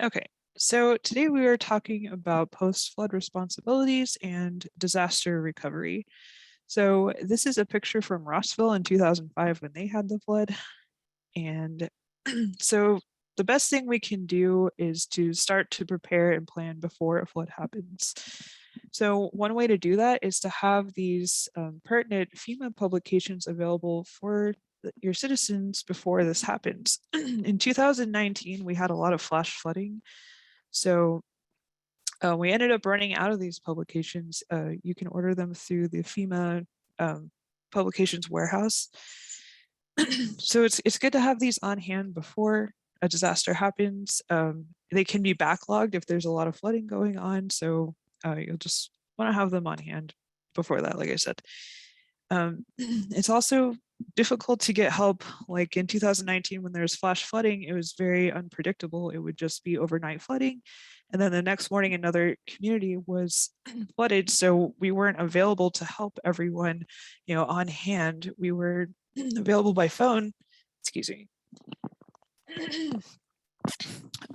Okay, so today we are talking about post-flood responsibilities and disaster recovery. So this is a picture from Rossville in 2005 when they had the flood. And so the best thing we can do is to start to prepare and plan before a flood happens. So one way to do that is to have these pertinent FEMA publications available for your citizens before this happens. In 2019, we had a lot of flash flooding. So we ended up running out of these publications. You can order them through the FEMA publications warehouse. So it's good to have these on hand before a disaster happens. They can be backlogged if there's a lot of flooding going on. So you'll just want to have them on hand before that, like I said. It's also difficult to get help. Like in 2019, when there was flash flooding, it was very unpredictable. It would just be overnight flooding. And then the next morning, another community was flooded. So we weren't available to help everyone, on hand. We were available by phone, excuse me.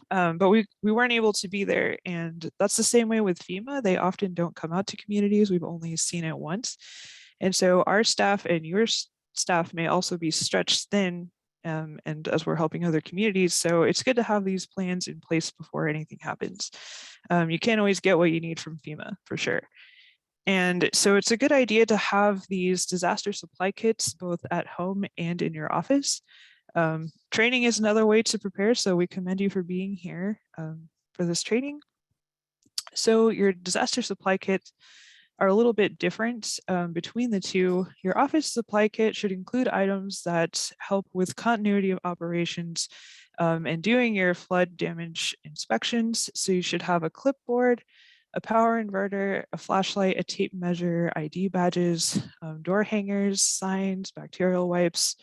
But we weren't able to be there. And that's the same way with FEMA. They often don't come out to communities. We've only seen it once. And so our staff and your staff may also be stretched thin, and as we're helping other communities. So it's good to have these plans in place before anything happens. You can't always get what you need from FEMA, for sure. And so it's a good idea to have these disaster supply kits both at home and in your office. Training is another way to prepare, so we commend you for being here for this training. So your disaster supply kits are a little bit different between the two. Your office supply kit should include items that help with continuity of operations and doing your flood damage inspections. So you should have a clipboard, a power inverter, a flashlight, a tape measure, ID badges, door hangers, signs, bacterial wipes,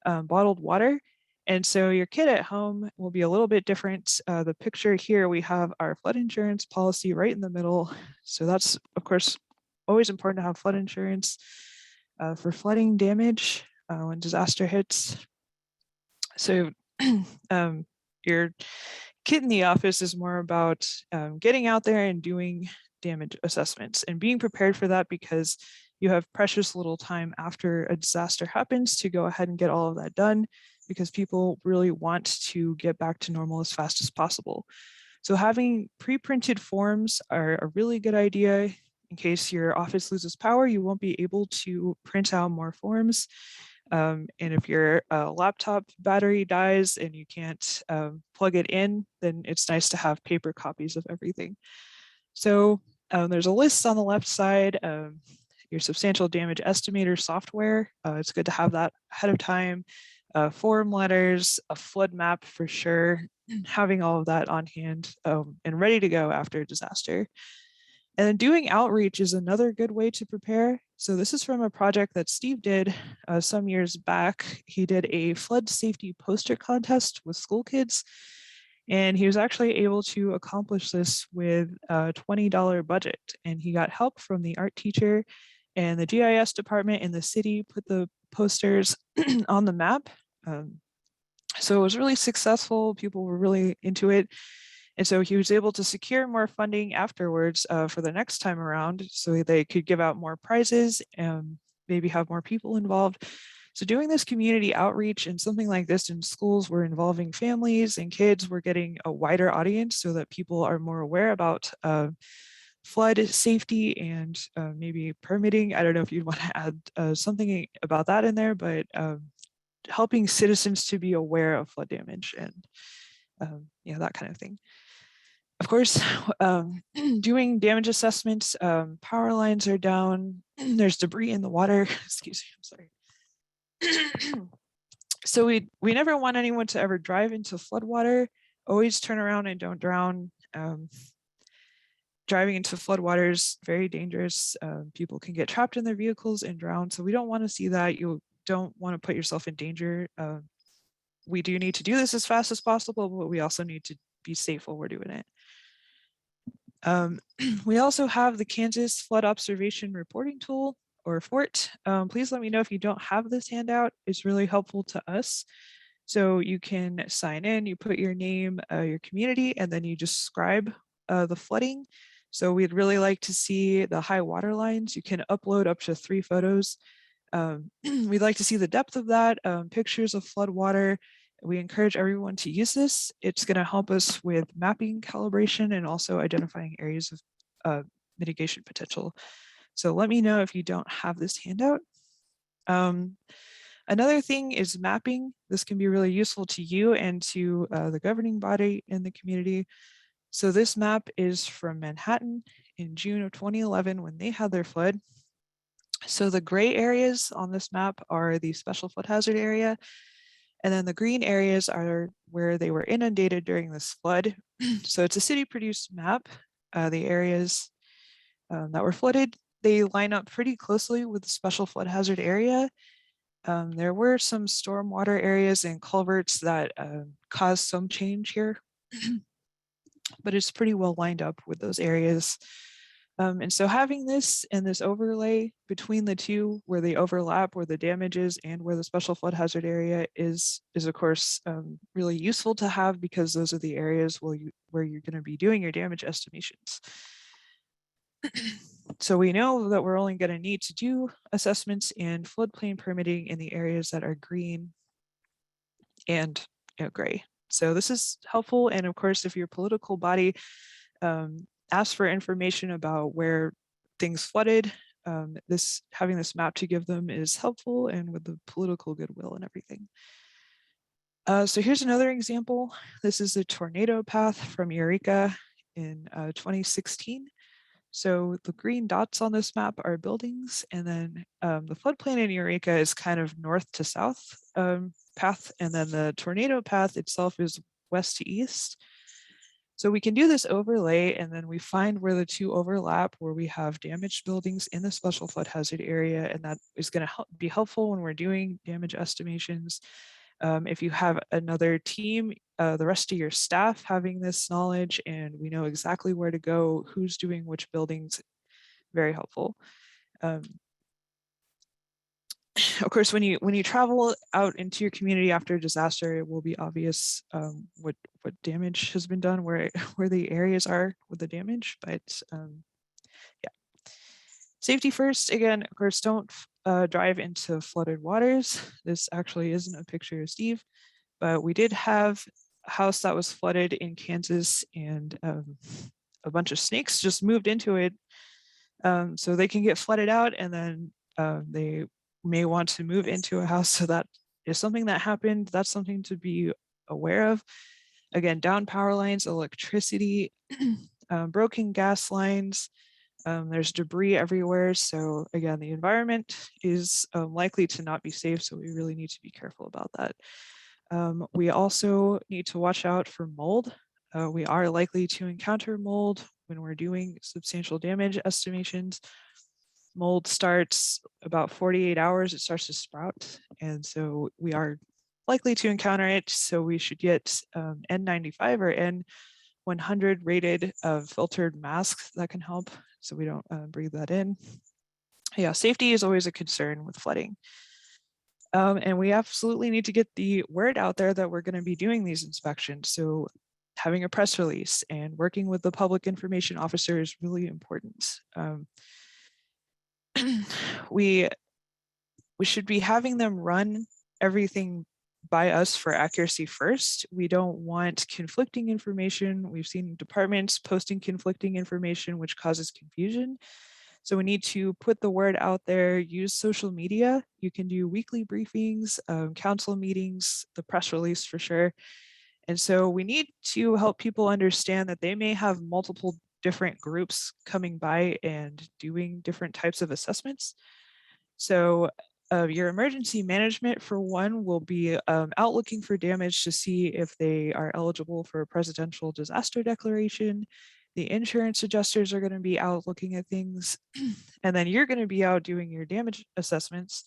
bottled water. And so your kit at home will be a little bit different. The picture here, we have our flood insurance policy right in the middle. So that's, of course, always important to have flood insurance for flooding damage when disaster hits. So your kit in the office is more about getting out there and doing damage assessments and being prepared for that, because you have precious little time after a disaster happens to go ahead and get all of that done, because people really want to get back to normal as fast as possible. So having pre-printed forms are a really good idea. In case your office loses power, you won't be able to print out more forms. And if your laptop battery dies and you can't plug it in, then it's nice to have paper copies of everything. So there's a list on the left side. Your substantial damage estimator software. It's good to have that ahead of time. Form letters, a flood map for sure, having all of that on hand and ready to go after a disaster. And then doing outreach is another good way to prepare. So this is from a project that Steve did some years back. He did a flood safety poster contest with school kids, and he was actually able to accomplish this with a $20 budget. And he got help from the art teacher, and the GIS department in the city put the posters on the map. So it was really successful. People were really into it. And so he was able to secure more funding afterwards for the next time around, so they could give out more prizes and maybe have more people involved. So doing this community outreach and something like this in schools, we're involving families and kids, we're getting a wider audience so that people are more aware about flood safety and maybe permitting. I don't know if you'd want to add something about that in there, but helping citizens to be aware of flood damage and that kind of thing. Of course, doing damage assessments, power lines are down, there's debris in the water, excuse me, I'm sorry. So we never want anyone to ever drive into flood water. Always turn around and don't drown. Driving into flood water is very dangerous. People can get trapped in their vehicles and drown. So we don't want to see that. You don't want to put yourself in danger. We do need to do this as fast as possible, but we also need to be safe while we're doing it. We also have the Kansas Flood Observation Reporting Tool, or FORT. Please let me know if you don't have this handout. It's really helpful to us. So you can sign in, you put your name, your community, and then you describe the flooding. So we'd really like to see the high water lines. You can upload up to 3 photos. We'd like to see the depth of that, pictures of flood water. We encourage everyone to use this. It's going to help us with mapping calibration and also identifying areas of mitigation potential. So let me know if you don't have this handout. Another thing is mapping. This can be really useful to you and to the governing body in the community. So this map is from Manhattan in June of 2011 when they had their flood. So the gray areas on this map are the special flood hazard area. And then the green areas are where they were inundated during this flood. So it's a city produced map. The areas that were flooded, they line up pretty closely with the special flood hazard area. There were some stormwater areas and culverts that caused some change here, but it's pretty well lined up with those areas. And so having this and this overlay between the two where they overlap, where the damage is and where the special flood hazard area is of course really useful to have, because those are the areas where you're going to be doing your damage estimations. So we know that we're only going to need to do assessments and floodplain permitting in the areas that are green and gray. So this is helpful. And of course, if your political body asks for information about where things flooded, having this map to give them is helpful, and with the political goodwill and everything. So here's another example. This is a tornado path from Eureka in 2016. So the green dots on this map are buildings, and then the floodplain in Eureka is kind of north to south path, and then the tornado path itself is west to east. So we can do this overlay, and then we find where the two overlap, where we have damaged buildings in the special flood hazard area, and that is going to be helpful when we're doing damage estimations. If you have another team, the rest of your staff having this knowledge, and we know exactly where to go, who's doing which buildings, very helpful. Of course, when you travel out into your community after a disaster, it will be obvious what damage has been done, where the areas are with the damage. But yeah, safety first. Again, of course, don't drive into flooded waters. This actually isn't a picture of Steve, but we did have a house that was flooded in Kansas, and a bunch of snakes just moved into it. So they can get flooded out, and then they may want to move into a house. So that is something that happened. That's something to be aware of. Again, down power lines, electricity, broken gas lines. There's debris everywhere. So again, the environment is likely to not be safe. So we really need to be careful about that. We also need to watch out for mold. We are likely to encounter mold when we're doing substantial damage estimations. Mold starts about 48 hours, it starts to sprout. And so we are likely to encounter it. So we should get N95 or N100 rated filtered masks that can help, so we don't breathe that in. Yeah, safety is always a concern with flooding. And we absolutely need to get the word out there that we're going to be doing these inspections. So having a press release and working with the public information officer is really important. We should be having them run everything by us for accuracy first. We don't want conflicting information. We've seen departments posting conflicting information, which causes confusion. So we need to put the word out there, use social media. You can do weekly briefings, council meetings, the press release for sure. And so we need to help people understand that they may have multiple different groups coming by and doing different types of assessments. So your emergency management, for one, will be out looking for damage to see if they are eligible for a presidential disaster declaration. The insurance adjusters are going to be out looking at things, and then you're going to be out doing your damage assessments.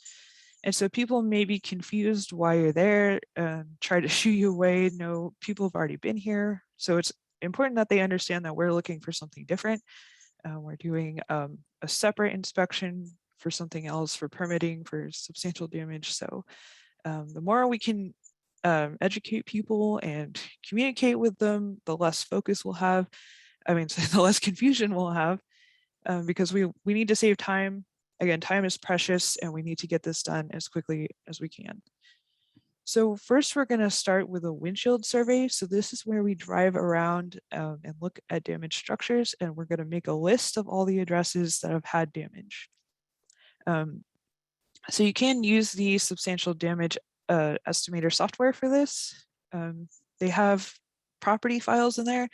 And so people may be confused why you're there and try to shoo you away. No, people have already been here. So it's important that they understand that we're looking for something different. We're doing a separate inspection for something else, for permitting, for substantial damage. So the more we can educate people and communicate with them, the less focus we'll have. I mean, the less confusion we'll have, because we need to save time. Again, time is precious, and we need to get this done as quickly as we can. So first, we're going to start with a windshield survey. So this is where we drive around and look at damaged structures, and we're going to make a list of all the addresses that have had damage. So you can use the substantial damage estimator software for this. They have property files in there.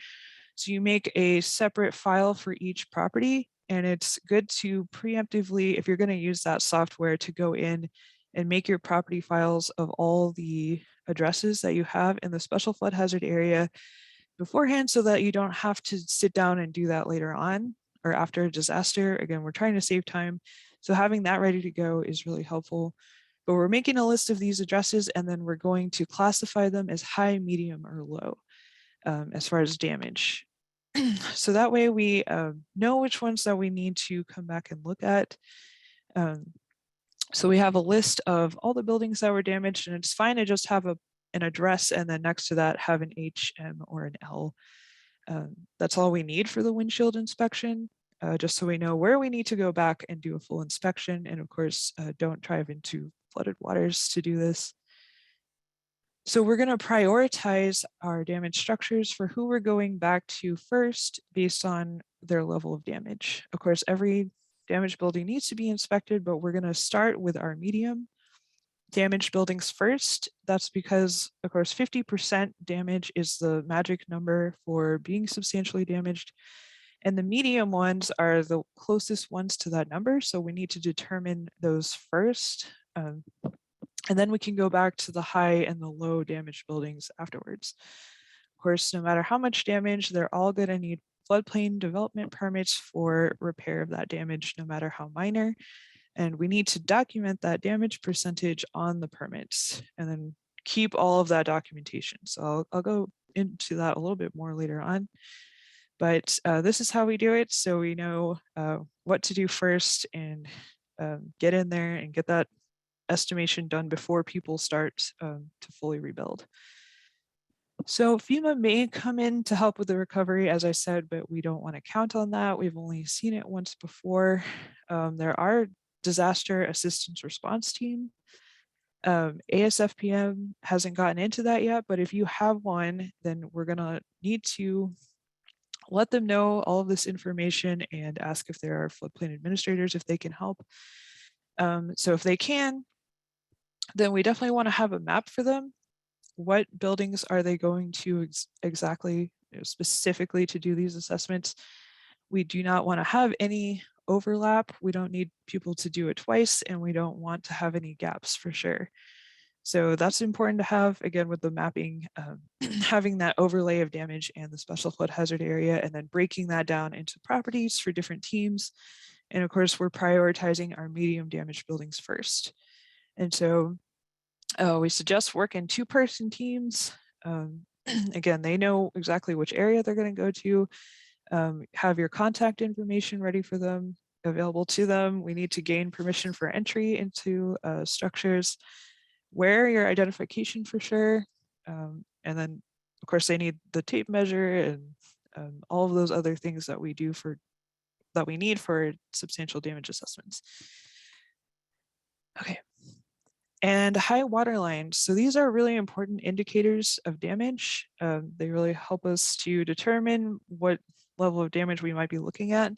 So you make a separate file for each property, and it's good to preemptively, if you're going to use that software, to go in and make your property files of all the addresses that you have in the special flood hazard area beforehand, so that you don't have to sit down and do that later on or after a disaster. Again, we're trying to save time, so having that ready to go is really helpful. But we're making a list of these addresses, and then we're going to classify them as high, medium, or low as far as damage. So that way we know which ones that we need to come back and look at. So we have a list of all the buildings that were damaged, and it's fine to just have an address and then next to that have an H, M, or an L. That's all we need for the windshield inspection, just so we know where we need to go back and do a full inspection. And of course, don't drive into flooded waters to do this. So we're going to prioritize our damaged structures for who we're going back to first based on their level of damage. Of course, every damaged building needs to be inspected, but we're going to start with our medium damaged buildings first. That's because, of course, 50% damage is the magic number for being substantially damaged. And the medium ones are the closest ones to that number. So we need to determine those first. And then we can go back to the high and the low damaged buildings afterwards. Of course, no matter how much damage, they're all going to need floodplain development permits for repair of that damage, no matter how minor. And we need to document that damage percentage on the permits and then keep all of that documentation. So I'll go into that a little bit more later on. But this is how we do it. So we know what to do first and get in there and get that estimation done before people start to fully rebuild. So FEMA may come in to help with the recovery, as I said, but we don't want to count on that. We've only seen it once before. There are disaster assistance response team. ASFPM hasn't gotten into that yet, but if you have one, then we're gonna need to let them know all of this information and ask if there are floodplain administrators, if they can help. So if they can, then we definitely want to have a map for them. What buildings are they going to exactly, specifically to do these assessments? We do not want to have any overlap. We don't need people to do it twice, and we don't want to have any gaps for sure. So that's important to have, again, with the mapping, having that overlay of damage and the special flood hazard area, and then breaking that down into properties for different teams. And of course, we're prioritizing our medium damaged buildings first. And so we suggest work in 2-person teams. Again, they know exactly which area they're going to go to. Have your contact information ready for them, available to them. We need to gain permission for entry into structures. Wear your identification for sure. And then, of course, they need the tape measure and all of those other things that we do that we need for substantial damage assessments. Okay. And high water lines. So these are really important indicators of damage. They really help us to determine what level of damage we might be looking at.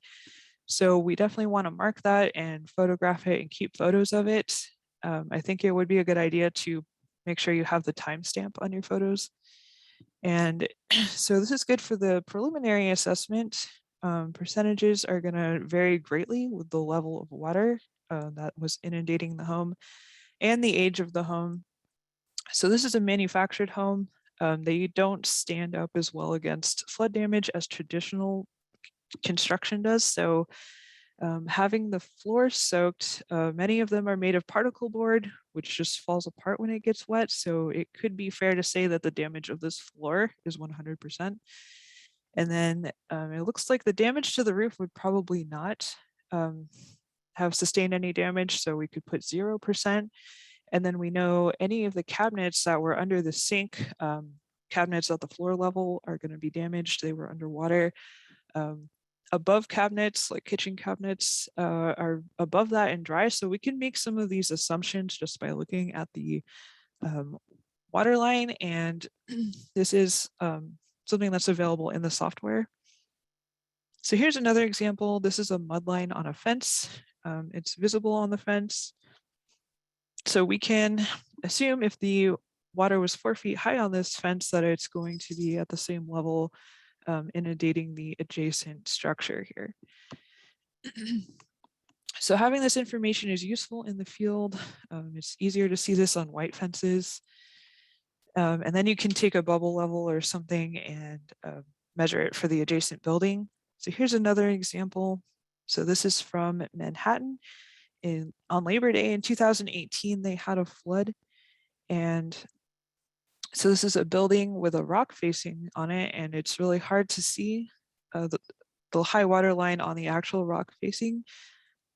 So we definitely want to mark that and photograph it and keep photos of it. I think it would be a good idea to make sure you have the timestamp on your photos. And so this is good for the preliminary assessment. Percentages are going to vary greatly with the level of water that was inundating the home and the age of the home. So this is a manufactured home. They don't stand up as well against flood damage as traditional construction does. So having the floor soaked, many of them are made of particle board, which just falls apart when it gets wet. So it could be fair to say that the damage of this floor is 100%. And then it looks like the damage to the roof would probably not have sustained any damage. So we could put 0%. And then we know any of the cabinets that were under the sink, cabinets at the floor level are going to be damaged. They were underwater. Above cabinets, like kitchen cabinets, are above that and dry. So we can make some of these assumptions just by looking at the water line. And this is something that's available in the software. So here's another example. This is a mud line on a fence. It's visible on the fence. So we can assume if the water was 4 feet high on this fence that it's going to be at the same level, inundating the adjacent structure here. So having this information is useful in the field. It's easier to see this on white fences. And then you can take a bubble level or something and measure it for the adjacent building. So here's another example. So this is from Manhattan. On Labor Day in 2018, they had a flood. And so this is a building with a rock facing on it, and it's really hard to see the high water line on the actual rock facing.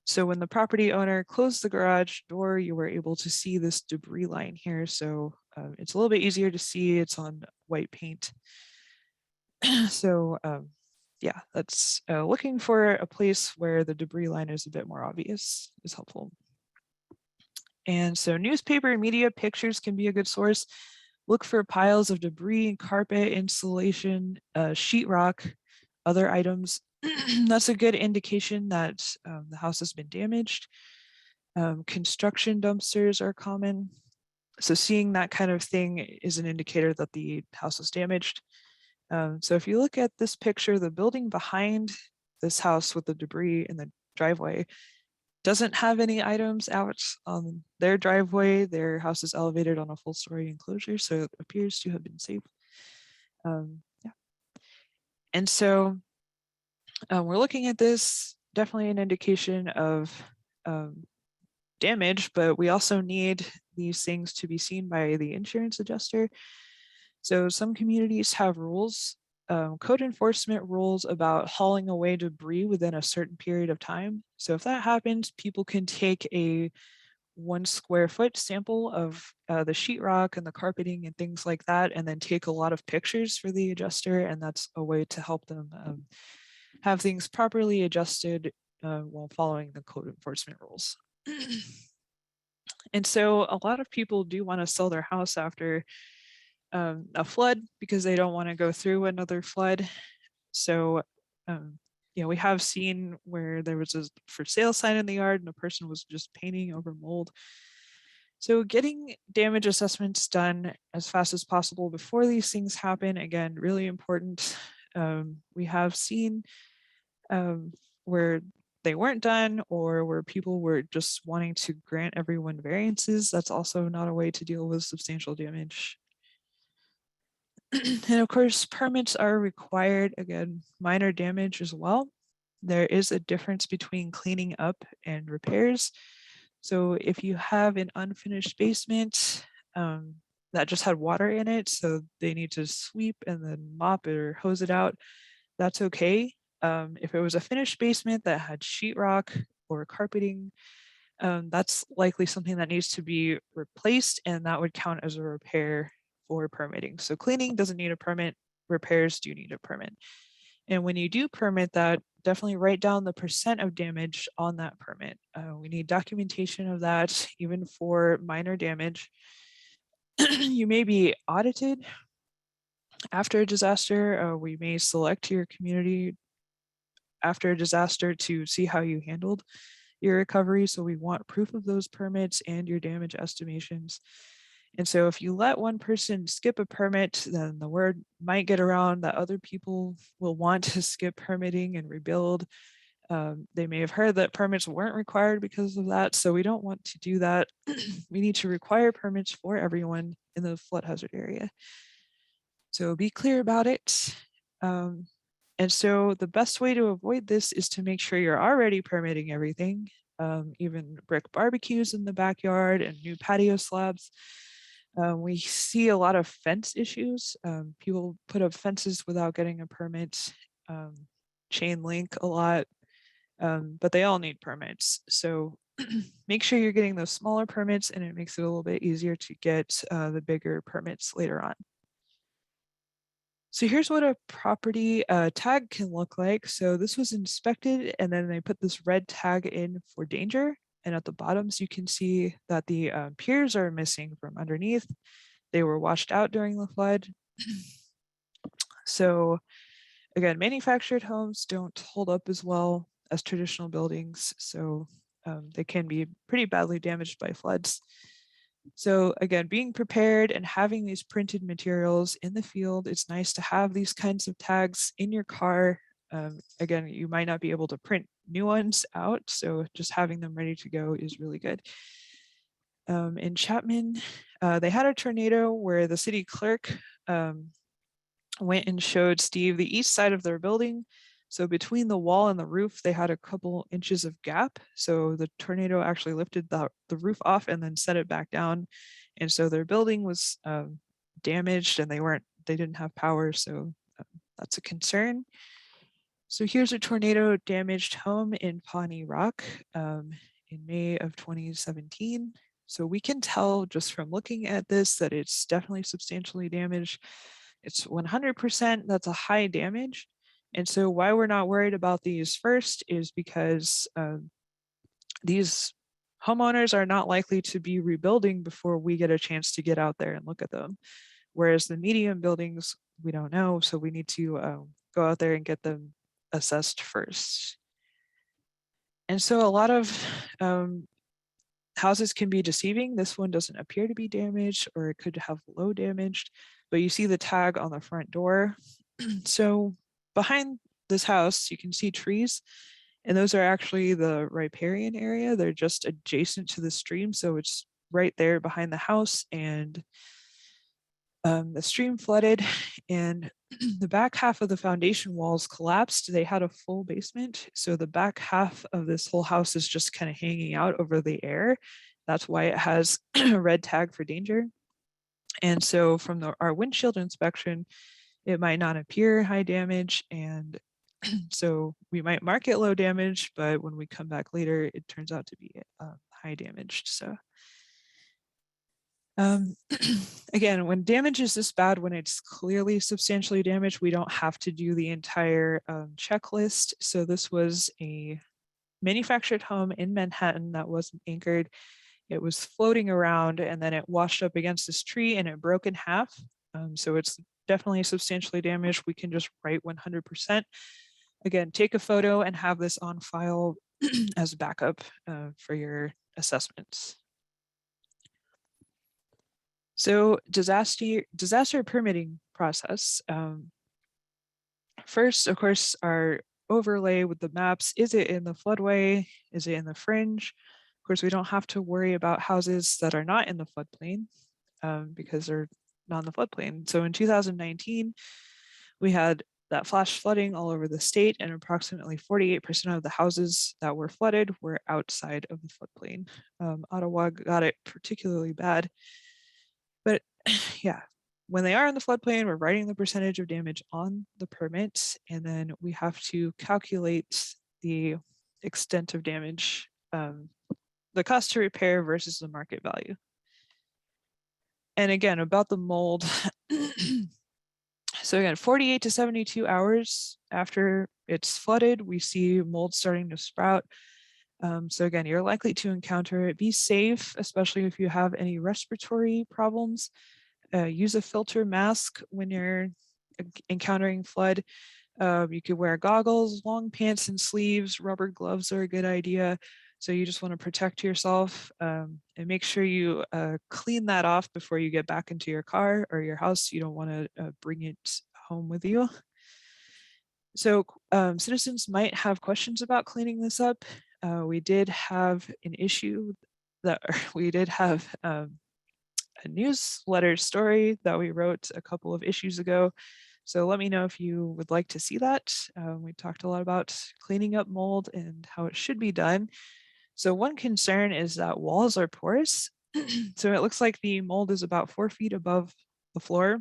So when the property owner closed the garage door, you were able to see this debris line here. So it's a little bit easier to see. It's on white paint. So yeah, that's looking for a place where the debris line is a bit more obvious is helpful. And so newspaper and media pictures can be a good source. Look for piles of debris, carpet, insulation, sheetrock, other items. That's a good indication that the house has been damaged. Construction dumpsters are common. So seeing that kind of thing is an indicator that the house was damaged. So if you look at this picture, the building behind this house with the debris in the driveway doesn't have any items out on their driveway. Their house is elevated on a full story enclosure, so it appears to have been safe. Yeah. And so we're looking at this, definitely an indication of damage, but we also need these things to be seen by the insurance adjuster. So some communities have rules, code enforcement rules about hauling away debris within a certain period of time. So if that happens, people can take a 1 square foot sample of the sheetrock and the carpeting and things like that, and then take a lot of pictures for the adjuster. And that's a way to help them have things properly adjusted while following the code enforcement rules. And so a lot of people do want to sell their house after a flood because they don't want to go through another flood. So, you know, we have seen where there was a for sale sign in the yard and a person was just painting over mold. So getting damage assessments done as fast as possible before these things happen, again, really important. We have seen where they weren't done or where people were just wanting to grant everyone variances. That's also not a way to deal with substantial damage. And of course, permits are required, again, minor damage as well. There is a difference between cleaning up and repairs. So if you have an unfinished basement that just had water in it, so they need to sweep and then mop it or hose it out, that's okay. If it was a finished basement that had sheetrock or carpeting, that's likely something that needs to be replaced, and that would count as a repair for permitting. So cleaning doesn't need a permit, repairs do need a permit. And when you do permit that, definitely write down the % of damage on that permit. We need documentation of that, even for minor damage. You may be audited after a disaster. We may select your community after a disaster to see how you handled your recovery. So we want proof of those permits and your damage estimations. And so if you let one person skip a permit, then the word might get around that other people will want to skip permitting and rebuild. They may have heard that permits weren't required because of that. So we don't want to do that. We need to require permits for everyone in the flood hazard area. So be clear about it. And so the best way to avoid this is to make sure you're already permitting everything, even brick barbecues in the backyard and new patio slabs. We see a lot of fence issues. People put up fences without getting a permit, chain link a lot, but they all need permits. So make sure you're getting those smaller permits, and it makes it a little bit easier to get the bigger permits later on. So here's what a property tag can look like. So this was inspected, and then they put this red tag in for danger. And at the bottoms, you can see that the piers are missing from underneath. They were washed out during the flood. So again, manufactured homes don't hold up as well as traditional buildings. So they can be pretty badly damaged by floods. So again, being prepared and having these printed materials in the field, it's nice to have these kinds of tags in your car. Again, you might not be able to print new ones out, so just having them ready to go is really good. In Chapman, they had a tornado where the city clerk went and showed Steve the east side of their building. So between the wall and the roof, they had a couple inches of gap. So the tornado actually lifted the roof off and then set it back down. And so their building was damaged, and they didn't have power. So that's a concern. So here's a tornado damaged home in Pawnee Rock in May of 2017. So we can tell just from looking at this that it's definitely substantially damaged. It's 100%, that's a high damage. And so why we're not worried about these first is because these homeowners are not likely to be rebuilding before we get a chance to get out there and look at them. Whereas the medium buildings, we don't know, so we need to go out there and get them assessed first. And so a lot of houses can be deceiving. This one doesn't appear to be damaged, or it could have low damage, but you see the tag on the front door. So behind this house, you can see trees, and those are actually the riparian area. They're just adjacent to the stream, so it's right there behind the house, and the stream flooded, and the back half of the foundation walls collapsed. They had a full basement, so the back half of this whole house is just kind of hanging out over the air. That's why it has a red tag for danger. And so from our windshield inspection, it might not appear high damage, and so we might mark it low damage, but when we come back later, it turns out to be high damaged. So again, when damage is this bad, when it's clearly substantially damaged, we don't have to do the entire checklist. So this was a manufactured home in Manhattan that wasn't anchored. It was floating around, and then it washed up against this tree and it broke in half. So it's definitely substantially damaged. We can just write 100%. Again, take a photo and have this on file as backup for your assessments. So disaster permitting process. First, of course, our overlay with the maps. Is it in the floodway? Is it in the fringe? Of course, we don't have to worry about houses that are not in the floodplain because they're not in the floodplain. So in 2019, we had that flash flooding all over the state, and approximately 48% of the houses that were flooded were outside of the floodplain. Ottawa got it particularly bad. But yeah, when they are in the floodplain, we're writing the percentage of damage on the permit, and then we have to calculate the extent of damage, the cost to repair versus the market value. And again, about the mold. So again, 48 to 72 hours after it's flooded, we see mold starting to sprout. So again, you're likely to encounter it. Be safe, especially if you have any respiratory problems. Use a filter mask when you're encountering flood. You could wear goggles, long pants and sleeves. Rubber gloves are a good idea. So you just want to protect yourself and make sure you clean that off before you get back into your car or your house. You don't want to bring it home with you. So citizens might have questions about cleaning this up. We did have an issue that we did have a newsletter story that we wrote a couple of issues ago. So let me know if you would like to see that. We talked a lot about cleaning up mold and how it should be done. So one concern is that walls are porous. So it looks like the mold is about 4 feet above the floor.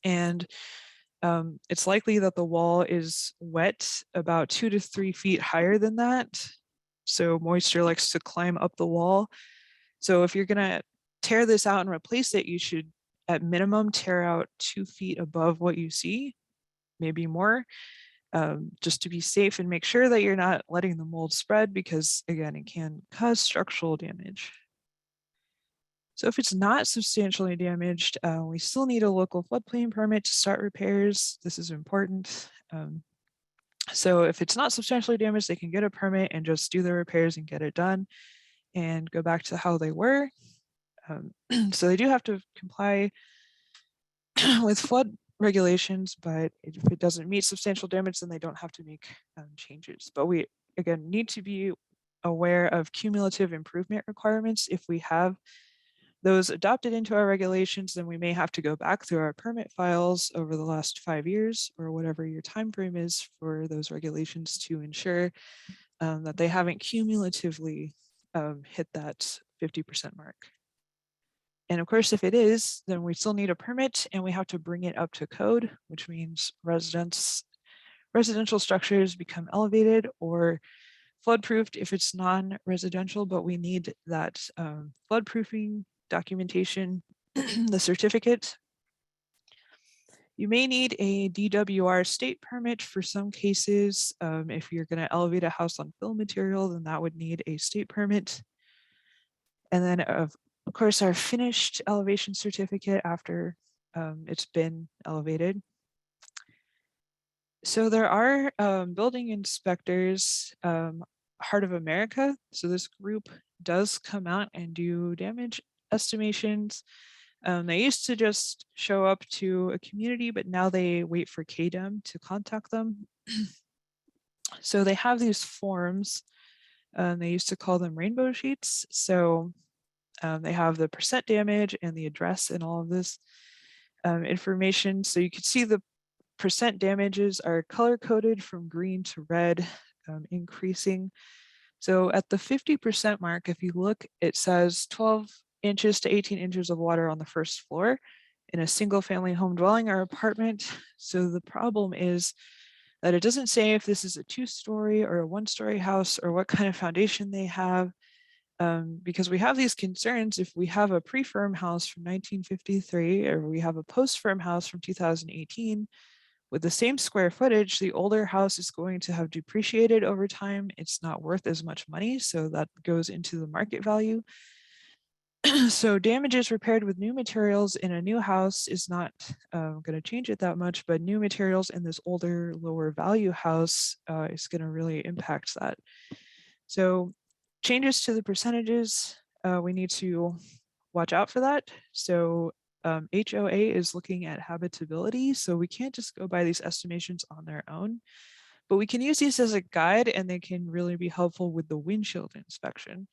And it's likely that the wall is wet about 2 to 3 feet higher than that. So moisture likes to climb up the wall. So if you're gonna tear this out and replace it, you should at minimum tear out 2 feet above what you see, maybe more, just to be safe and make sure that you're not letting the mold spread, because again, it can cause structural damage. So if it's not substantially damaged, we still need a local floodplain permit to start repairs. This is important. So if it's not substantially damaged, they can get a permit and just do the repairs and get it done and go back to how they were. So they do have to comply with flood regulations, but if it doesn't meet substantial damage, then they don't have to make changes. But we, again, need to be aware of cumulative improvement requirements. If we have those adopted into our regulations, then we may have to go back through our permit files over the last 5 years or whatever your time frame is for those regulations to ensure that they haven't cumulatively hit that 50% mark. And of course, if it is, then we still need a permit and we have to bring it up to code, which means residential structures become elevated or flood-proofed if it's non-residential, but we need that flood-proofing documentation, the certificate. You may need a DWR state permit for some cases. If you're going to elevate a house on fill material, then that would need a state permit. And then of course, our finished elevation certificate after it's been elevated. So there are building inspectors, Heart of America. So this group does come out and do damage estimations. They used to just show up to a community, but now they wait for KDEM to contact them. So they have these forms. They used to call them rainbow sheets. So they have the percent damage and the address and all of this information. So you can see the percent damages are color coded from green to red, increasing. So at the 50% mark, if you look, it says 12 inches to 18 inches of water on the first floor in a single family home dwelling or apartment. So the problem is that it doesn't say if this is a 2-story or a 1-story house or what kind of foundation they have. Because we have these concerns if we have a pre-firm house from 1953 or we have a post-firm house from 2018 with the same square footage, the older house is going to have depreciated over time. It's not worth as much money, so that goes into the market value. So damages repaired with new materials in a new house is not going to change it that much, but new materials in this older, lower value house is going to really impact that. So changes to the percentages, we need to watch out for that. So HOA is looking at habitability, so we can't just go by these estimations on their own, but we can use these as a guide and they can really be helpful with the windshield inspection.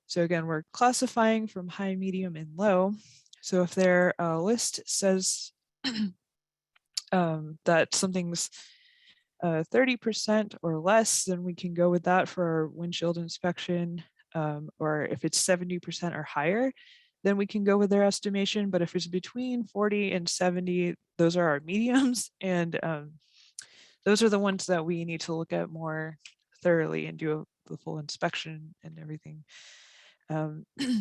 So again, we're classifying from high, medium, and low. So if their list says that something's 30% or less, then we can go with that for our windshield inspection. Or if it's 70% or higher, then we can go with their estimation. But if it's between 40 and 70, those are our mediums. And those are the ones that we need to look at more thoroughly and do the full inspection and everything.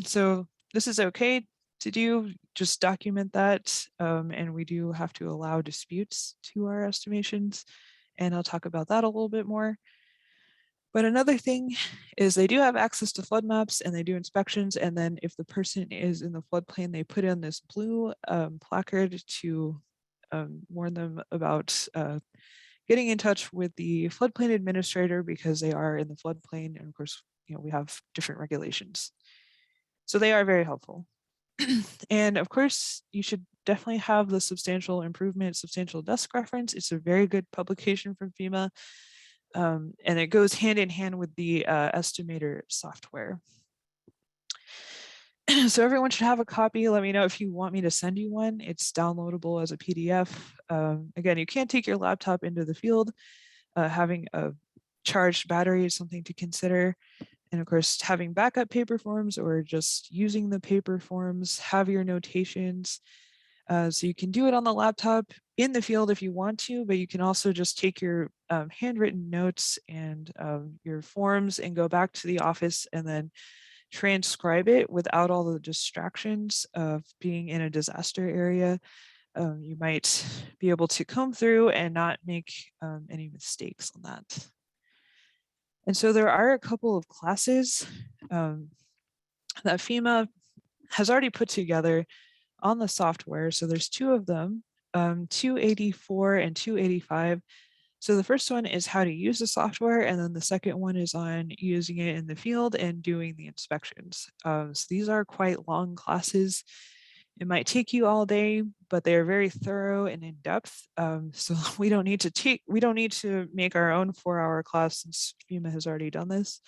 So this is okay to do, just document that. And we do have to allow disputes to our estimations. And I'll talk about that a little bit more. But another thing is they do have access to flood maps and they do inspections. And then if the person is in the floodplain, they put in this blue placard to warn them about getting in touch with the floodplain administrator because they are in the floodplain. And of course, we have different regulations. So they are very helpful. And of course, you should definitely have the substantial improvement, substantial desk reference. It's a very good publication from FEMA. And it goes hand in hand with the estimator software. So everyone should have a copy. Let me know if you want me to send you one. It's downloadable as a PDF. Again, you can't take your laptop into the field. Having a charged battery is something to consider. And of course, having backup paper forms or just using the paper forms, have your notations. So you can do it on the laptop in the field if you want to, but you can also just take your handwritten notes and your forms and go back to the office and then transcribe it without all the distractions of being in a disaster area. You might be able to comb through and not make any mistakes on that. And so there are a couple of classes that FEMA has already put together on the software. So there's two of them, 284 and 285. So the first one is how to use the software, and then the second one is on using it in the field and doing the inspections. So these are quite long classes. It might take you all day, but they are very thorough and in depth. So we don't need to make our own 4-hour class since FEMA has already done this.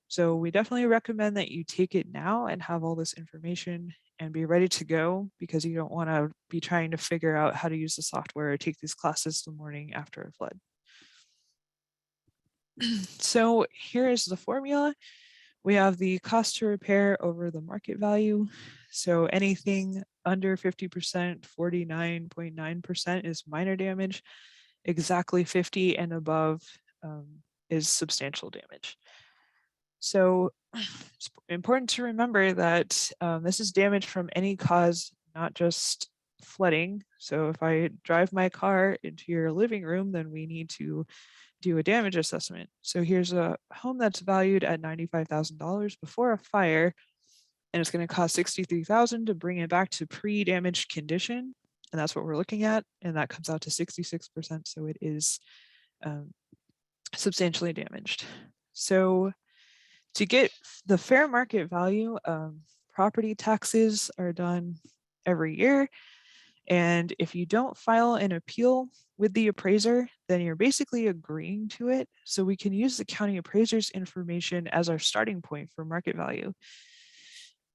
So we definitely recommend that you take it now and have all this information and be ready to go, because you don't want to be trying to figure out how to use the software or take these classes the morning after a flood. So here is the formula. We have the cost to repair over the market value. So anything under 50%, 49.9% is minor damage. Exactly 50 and above is substantial damage. So it's important to remember that this is damage from any cause, not just flooding. So if I drive my car into your living room, then we need to do a damage assessment. So here's a home that's valued at $95,000 before a fire, and it's going to cost $63,000 to bring it back to pre-damaged condition. And that's what we're looking at. And that comes out to 66%. So it is substantially damaged. So to get the fair market value, property taxes are done every year. And if you don't file an appeal with the appraiser, then you're basically agreeing to it. So we can use the county appraiser's information as our starting point for market value.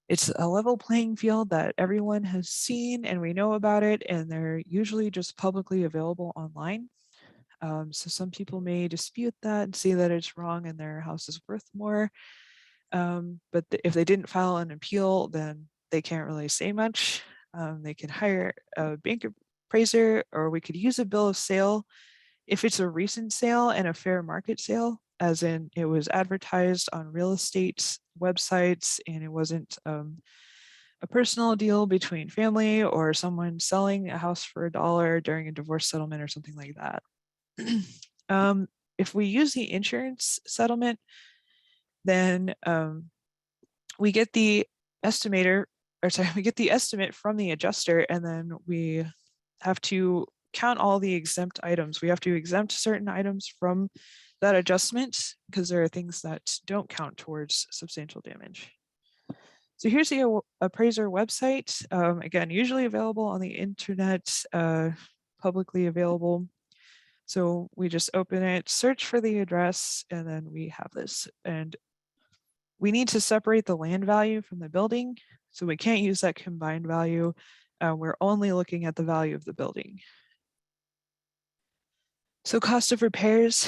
It's a level playing field that everyone has seen and we know about it, and they're usually just publicly available online. So some people may dispute that and say that it's wrong and their house is worth more. But if they didn't file an appeal, then they can't really say much. They can hire a bank appraiser, or we could use a bill of sale if it's a recent sale and a fair market sale, as in it was advertised on real estate websites and it wasn't a personal deal between family or someone selling a house for $1 during a divorce settlement or something like that. If we use the insurance settlement, then we get the estimator, or sorry, we get the estimate from the adjuster, and then we have to count all the exempt items. We have to exempt certain items from that adjustment because there are things that don't count towards substantial damage. So here's the appraiser website. Again, usually available on the internet, publicly available. So we just open it, search for the address, and then we have this. And we need to separate the land value from the building. So we can't use that combined value. We're only looking at the value of the building. So cost of repairs,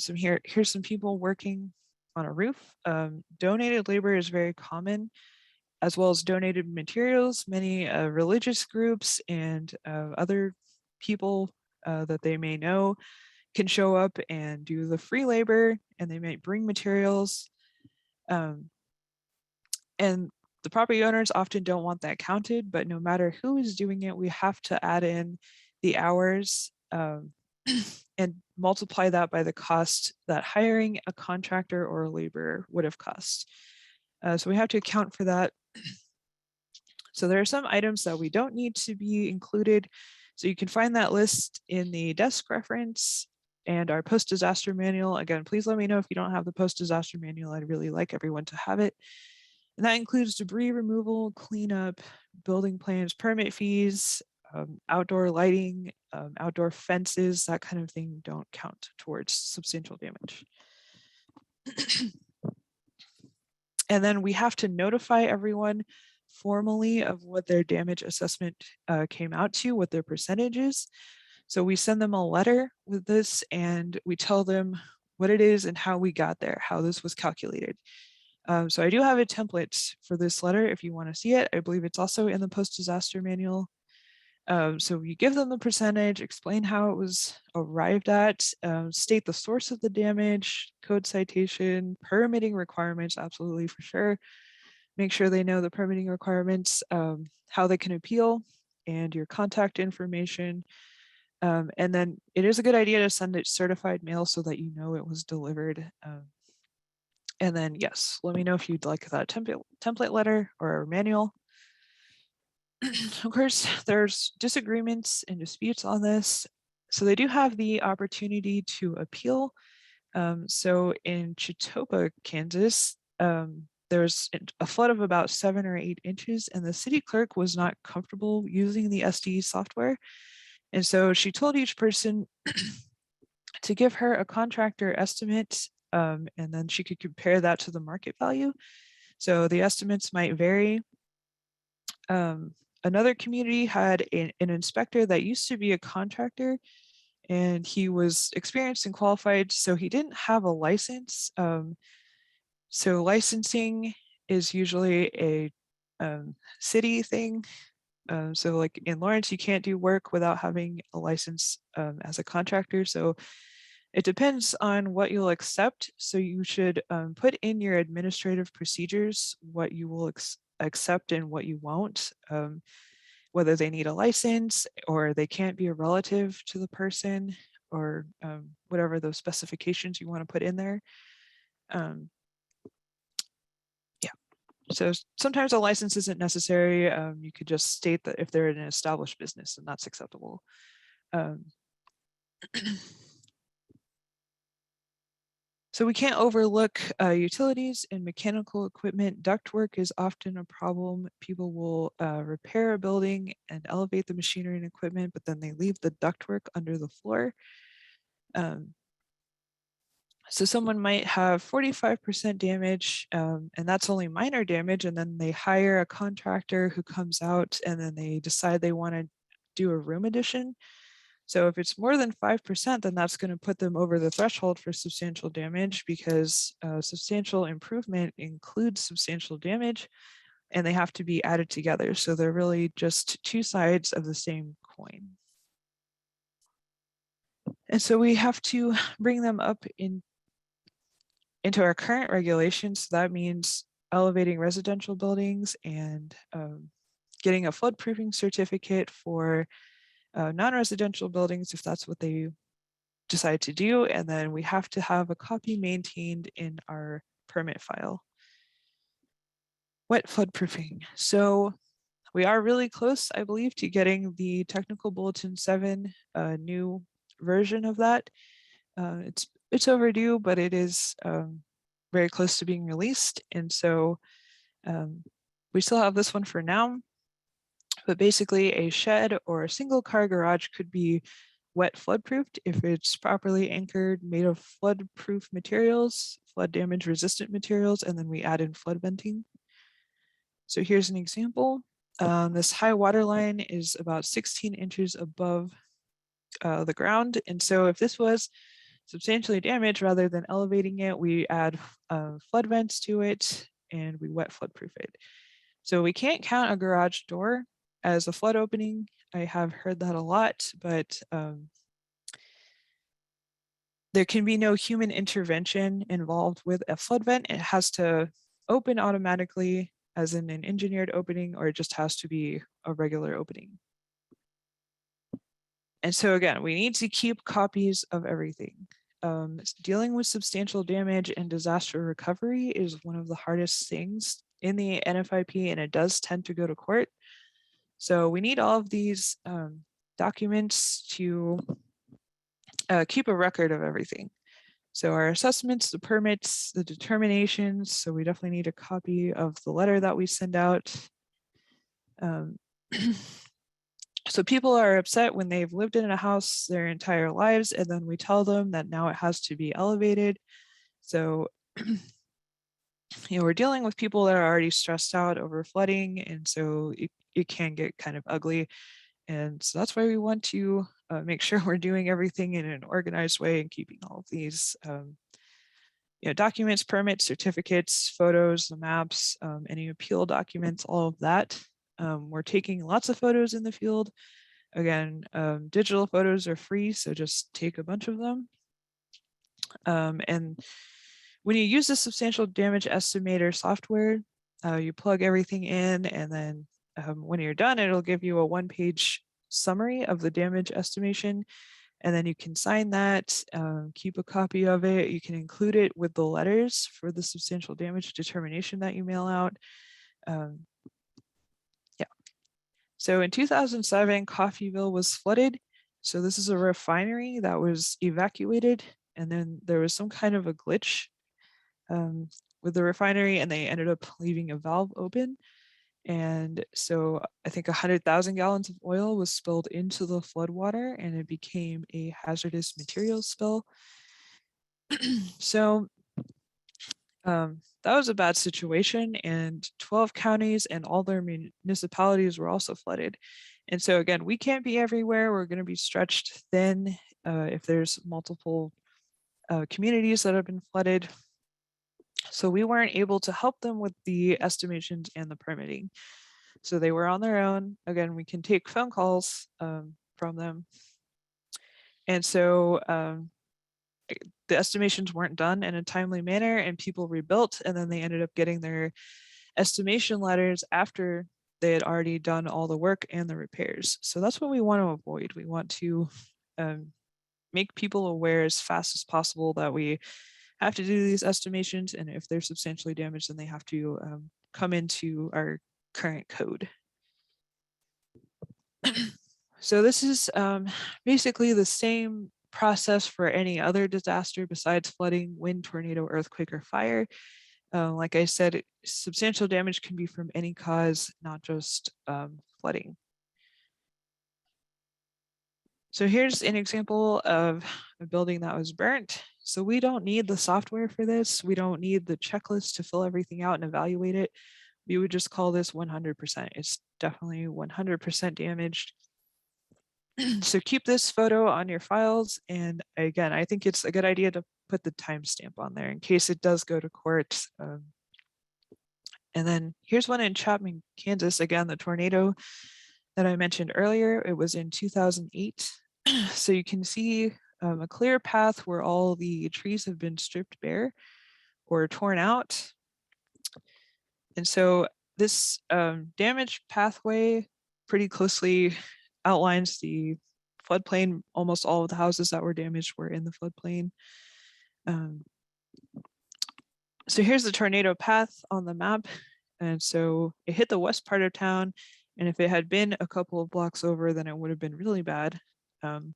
here's some people working on a roof. Donated labor is very common, as well as donated materials. Many religious groups and other people that they may know can show up and do the free labor, and they might bring materials. And the property owners often don't want that counted, but no matter who is doing it, we have to add in the hours and multiply that by the cost that hiring a contractor or a laborer would have cost. So we have to account for that. So there are some items that we don't need to be included. So you can find that list in the desk reference and our post-disaster manual. Again, please let me know if you don't have the post-disaster manual. I'd really like everyone to have it. And that includes debris removal, cleanup, building plans, permit fees, outdoor lighting, outdoor fences, that kind of thing don't count towards substantial damage. And then we have to notify everyone formally of what their damage assessment came out to, what their percentage is. So we send them a letter with this and we tell them what it is and how we got there, how this was calculated. So I do have a template for this letter if you want to see it. I believe it's also in the post-disaster manual. So you give them the percentage, explain how it was arrived at, state the source of the damage, code citation, permitting requirements, absolutely for sure. Make sure they know the permitting requirements, how they can appeal, and your contact information. And then it is a good idea to send it certified mail so that you know it was delivered. And then yes, let me know if you'd like that template letter or manual. Of course, there's disagreements and disputes on this. So they do have the opportunity to appeal. So in Chitopa, Kansas, there's a flood of about 7 or 8 inches, and the city clerk was not comfortable using the SD software. And so she told each person to give her a contractor estimate, and then she could compare that to the market value. So the estimates might vary. Another community had an inspector that used to be a contractor, and he was experienced and qualified, so he didn't have a license. So licensing is usually a city thing. So like in Lawrence, you can't do work without having a license as a contractor. So it depends on what you'll accept. So you should put in your administrative procedures what you will accept and what you won't, whether they need a license or they can't be a relative to the person, or whatever those specifications you want to put in there. Yeah, so sometimes a license isn't necessary. You could just state that if they're an established business, and that's acceptable. So we can't overlook utilities and mechanical equipment. Ductwork is often a problem. People will repair a building and elevate the machinery and equipment, but then they leave the ductwork under the floor. So someone might have 45% damage, and that's only minor damage, and then they hire a contractor who comes out and then they decide they want to do a room addition. So if it's more than 5%, then that's going to put them over the threshold for substantial damage, because substantial improvement includes substantial damage, and they have to be added together. So they're really just two sides of the same coin. And so we have to bring them up into our current regulations. So that means elevating residential buildings and getting a floodproofing certificate for non-residential buildings if that's what they decide to do. And then we have to have a copy maintained in our permit file. Wet floodproofing. So we are really close, I believe, to getting the Technical Bulletin 7 new version of that. It's overdue, but it is very close to being released. And so we still have this one for now. But basically, a shed or a single car garage could be wet flood-proofed if it's properly anchored, made of flood-proof materials, flood damage resistant materials, and then we add in flood venting. So here's an example. This high water line is about 16 inches above the ground. And so if this was substantially damaged, rather than elevating it, we add flood vents to it and we wet flood-proof it. So we can't count a garage door as a flood opening. I have heard that a lot, but there can be no human intervention involved with a flood vent. It has to open automatically, as in an engineered opening, or it just has to be a regular opening. And so again, we need to keep copies of everything. Dealing with substantial damage and disaster recovery is one of the hardest things in the NFIP, and it does tend to go to court. So we need all of these documents to keep a record of everything. So our assessments, the permits, the determinations. So we definitely need a copy of the letter that we send out. So people are upset when they've lived in a house their entire lives, and then we tell them that now it has to be elevated. So we're dealing with people that are already stressed out over flooding, and so it can get kind of ugly. And so that's why we want to make sure we're doing everything in an organized way and keeping all of these documents, permits, certificates, photos, the maps, any appeal documents, all of that. We're taking lots of photos in the field. Again, digital photos are free, so just take a bunch of them. And when you use the substantial damage estimator software, you plug everything in, and then when you're done, it'll give you a one-page summary of the damage estimation. And then you can sign that, keep a copy of it. You can include it with the letters for the substantial damage determination that you mail out. Yeah. So in 2007, Coffeyville was flooded. So this is a refinery that was evacuated, and then there was some kind of a glitch with the refinery, and they ended up leaving a valve open. And so I think 100,000 gallons of oil was spilled into the floodwater, and it became a hazardous materials spill. So that was a bad situation, and 12 counties and all their municipalities were also flooded. And so again, we can't be everywhere. We're going to be stretched thin if there's multiple communities that have been flooded. So we weren't able to help them with the estimations and the permitting. So they were on their own. Again, we can take phone calls from them. And so the estimations weren't done in a timely manner, and people rebuilt, and then they ended up getting their estimation letters after they had already done all the work and the repairs. So that's what we want to avoid. We want to make people aware as fast as possible that we have to do these estimations, and if they're substantially damaged, then they have to come into our current code. So this is basically the same process for any other disaster besides flooding, wind, tornado, earthquake, or fire. Like I said, substantial damage can be from any cause, not just flooding. So here's an example of a building that was burnt. So we don't need the software for this. We don't need the checklist to fill everything out and evaluate it. We would just call this 100%. It's definitely 100% damaged. So keep this photo on your files. And again, I think it's a good idea to put the timestamp on there in case it does go to court. And then here's one in Chapman, Kansas. Again, the tornado that I mentioned earlier, it was in 2008. So you can see a clear path where all the trees have been stripped bare or torn out. And so this damaged pathway pretty closely outlines the floodplain. Almost all of the houses that were damaged were in the floodplain. So here's the tornado path on the map. And so it hit the west part of town. And if it had been a couple of blocks over, then it would have been really bad. And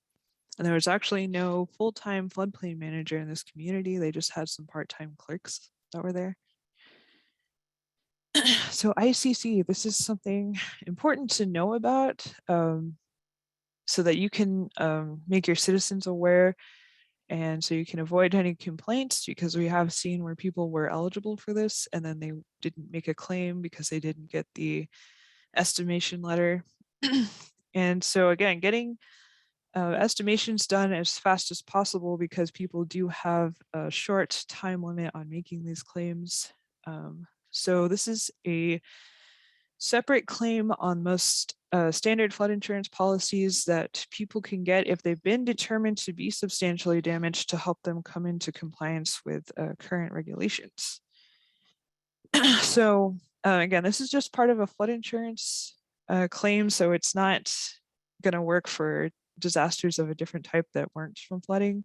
there was actually no full-time floodplain manager in this community. They just had some part-time clerks that were there. So ICC, this is something important to know about so that you can make your citizens aware, and so you can avoid any complaints, because we have seen where people were eligible for this and then they didn't make a claim because they didn't get the estimation letter. And so again, getting estimations done as fast as possible, because people do have a short time limit on making these claims. So this is a separate claim on most standard flood insurance policies that people can get if they've been determined to be substantially damaged, to help them come into compliance with current regulations. So again, this is just part of a flood insurance claim, so it's not going to work for disasters of a different type that weren't from flooding.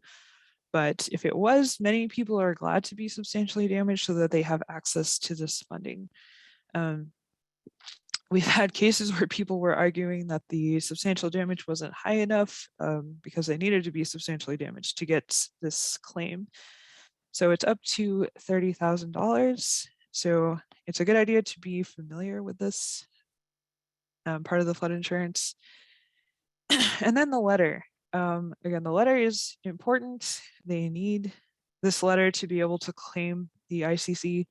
But if it was, many people are glad to be substantially damaged so that they have access to this funding. We've had cases where people were arguing that the substantial damage wasn't high enough because they needed to be substantially damaged to get this claim. So it's up to $30,000. So it's a good idea to be familiar with this part of the flood insurance. And then the letter. Again, the letter is important. They need this letter to be able to claim the ICC.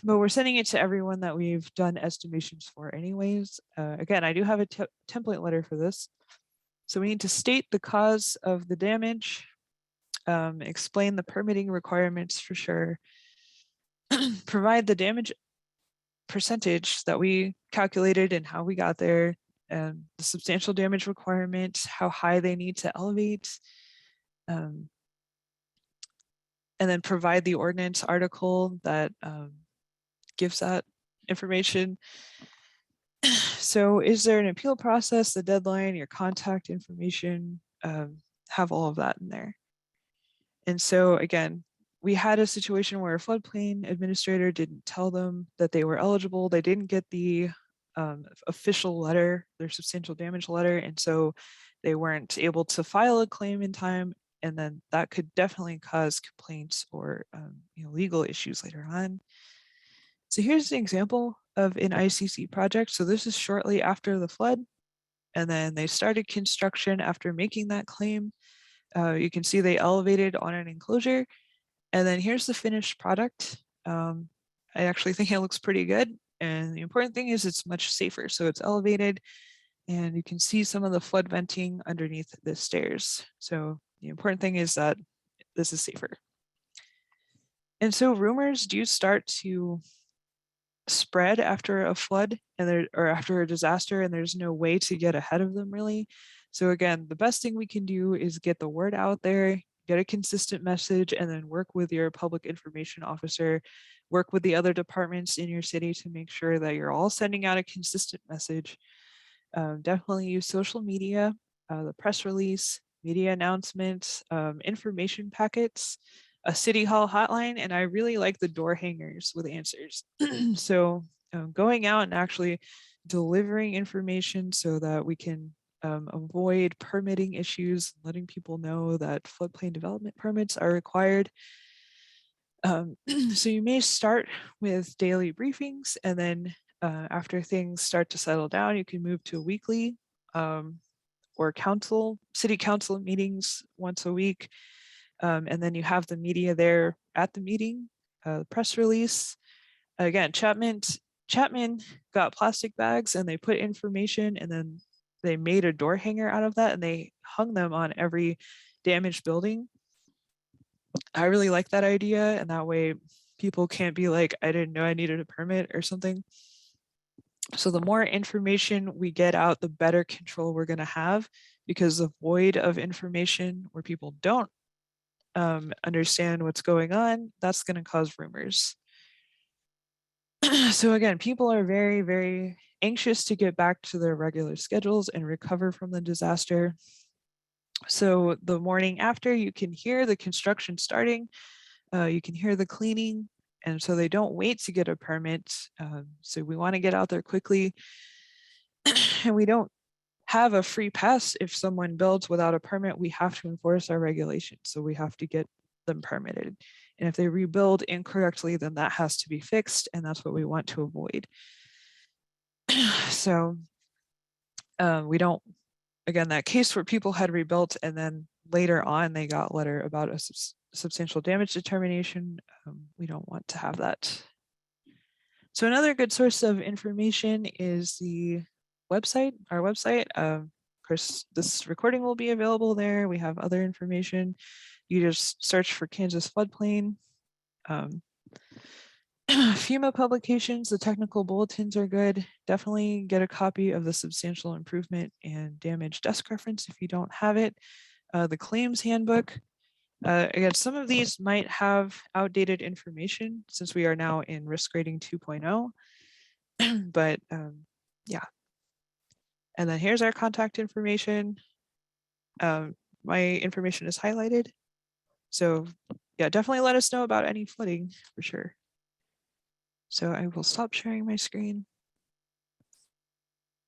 But we're sending it to everyone that we've done estimations for anyways. Again, I do have a template letter for this. So we need to state the cause of the damage, explain the permitting requirements for sure, provide the damage percentage that we calculated and how we got there, and the substantial damage requirement, how high they need to elevate, and then provide the ordinance article that gives that information. So is there an appeal process, the deadline, your contact information, have all of that in there. And so again, we had a situation where a floodplain administrator didn't tell them that they were eligible. They didn't get the official letter, their substantial damage letter. And so they weren't able to file a claim in time. And then that could definitely cause complaints or legal issues later on. So here's an example of an Icc project. So this is shortly after the flood. And then they started construction after making that claim. You can see they elevated on an enclosure. And then here's the finished product. I actually think it looks pretty good. And the important thing is it's much safer. So it's elevated and you can see some of the flood venting underneath the stairs. So the important thing is that this is safer. And so rumors do start to spread after a flood or after a disaster, and there's no way to get ahead of them really. So again, the best thing we can do is get the word out there, get a consistent message, and then work with your public information officer, work with the other departments in your city to make sure that you're all sending out a consistent message. Definitely use social media, the press release, media announcements, information packets, a city hall hotline, and I really like the door hangers with answers. So going out and actually delivering information so that we can avoid permitting issues, letting people know that floodplain development permits are required. So you may start with daily briefings, and then after things start to settle down, you can move to weekly or city council meetings once a week. And then you have the media there at the meeting, press release. Again, Chapman got plastic bags and they put information, and then they made a door hanger out of that and they hung them on every damaged building. I really like that idea, and that way people can't be like, I didn't know I needed a permit or something. So the more information we get out, the better control we're going to have, because the void of information where people don't understand what's going on, that's going to cause rumors. So again, people are very, very anxious to get back to their regular schedules and recover from the disaster. So the morning after, you can hear the construction starting, you can hear the cleaning, and so they don't wait to get a permit. So we want to get out there quickly, and we don't have a free pass. If someone builds without a permit, we have to enforce our regulations. So we have to get them permitted. And if they rebuild incorrectly, then that has to be fixed. And that's what we want to avoid. So we don't, again, that case where people had rebuilt and then later on they got a letter about a substantial damage determination, we don't want to have that. So another good source of information is the website, our website. Of course, this recording will be available there. We have other information. You just search for Kansas floodplain. FEMA publications, the technical bulletins are good. Definitely get a copy of the substantial improvement and damage desk reference if you don't have it. The claims handbook. Again, some of these might have outdated information since we are now in risk rating 2.0, but yeah. And then here's our contact information. My information is highlighted. So yeah, definitely let us know about any flooding for sure. So I will stop sharing my screen.